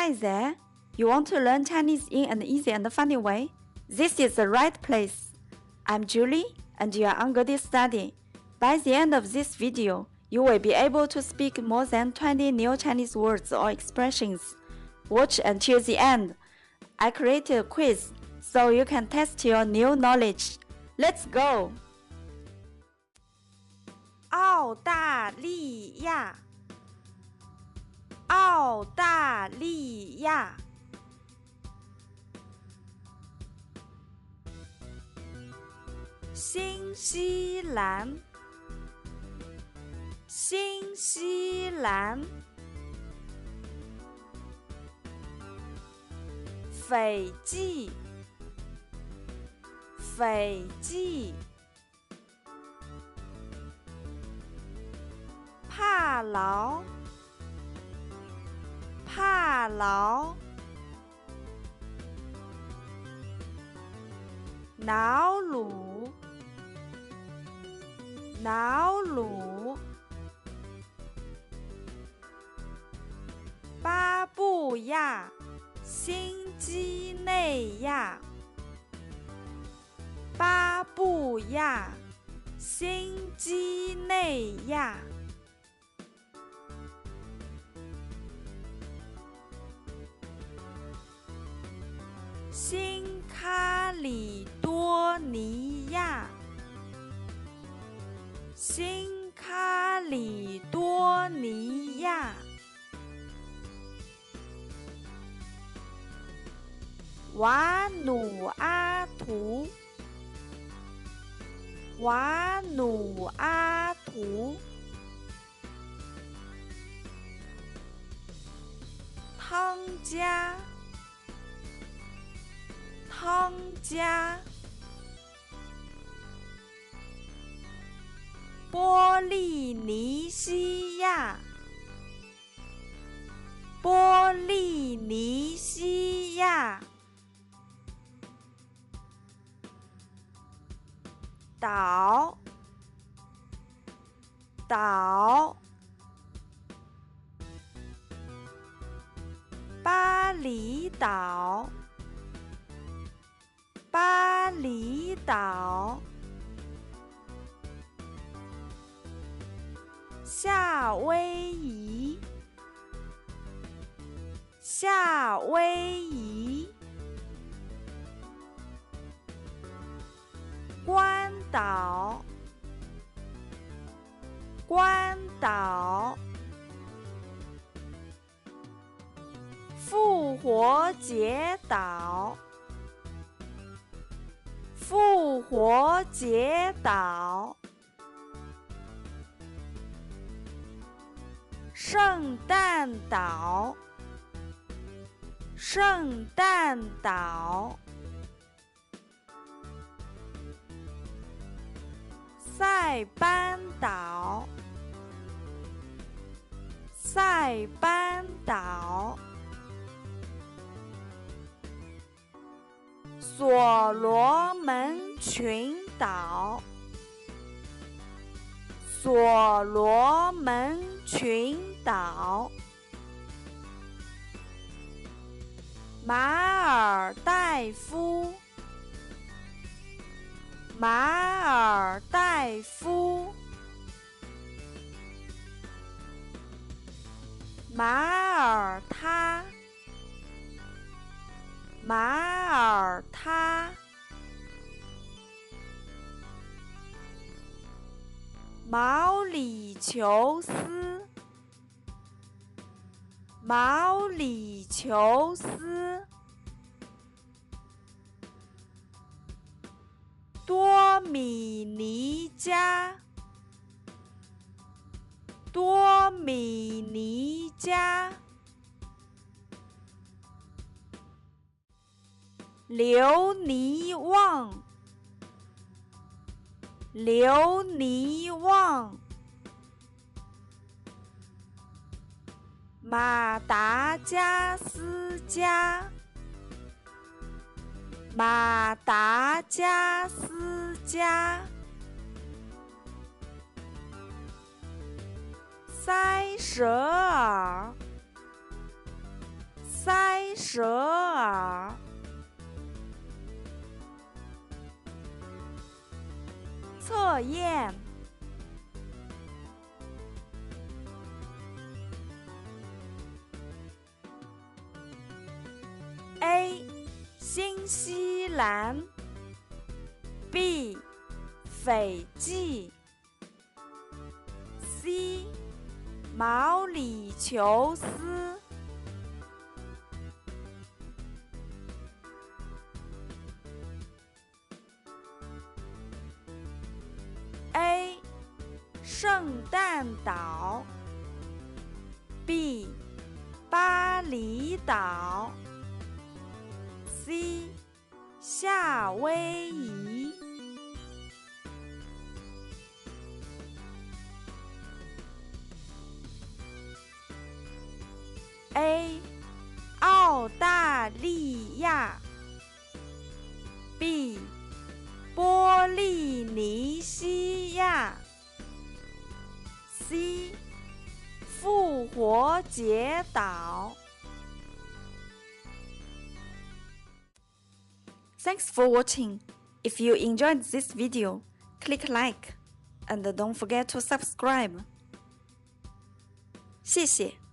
Hi there! You want to learn Chinese in an easy and funny way? This is the right place. I'm Julie, and you are on Good Study. By the end of this video, you will be able to speak more than 20 new Chinese words or expressions. Watch until the end. I created a quiz, so you can test your new knowledge. Let's go! 澳大利亚，澳大利亚。新西兰，新西兰。斐济，斐济。帕劳，帕劳。瑙鲁，瑙鲁。巴布亚新几内亚，巴布亚新几内亚。新喀里多尼亚，新喀里多尼亚。瓦努阿图，瓦努阿图。汤加，汤加。波利尼西亚，波利尼西亚。岛，岛。巴厘岛，巴厘岛。夏威夷，夏威夷。关岛，关岛。复活节岛，复活节岛。圣诞岛，圣诞岛。塞班岛，塞班岛。所罗门群岛，所罗门群岛。马尔代夫，马尔代夫。马耳他，马耳他。毛里求斯，毛里求斯。多米尼加，多米尼加。留尼旺，留尼旺。马达加斯加，马达加斯加。塞舌尔，塞蛇耳。测验 A. 新西兰 B. 斐济 C. 毛里求斯。A. 圣诞岛 B. 巴厘岛 C. 夏威夷。A. 澳大利亚 B. 波利尼西亚 C. 复活节岛。Thanks for watching. If you enjoyed this video, click like and don't forget to subscribe. 谢谢。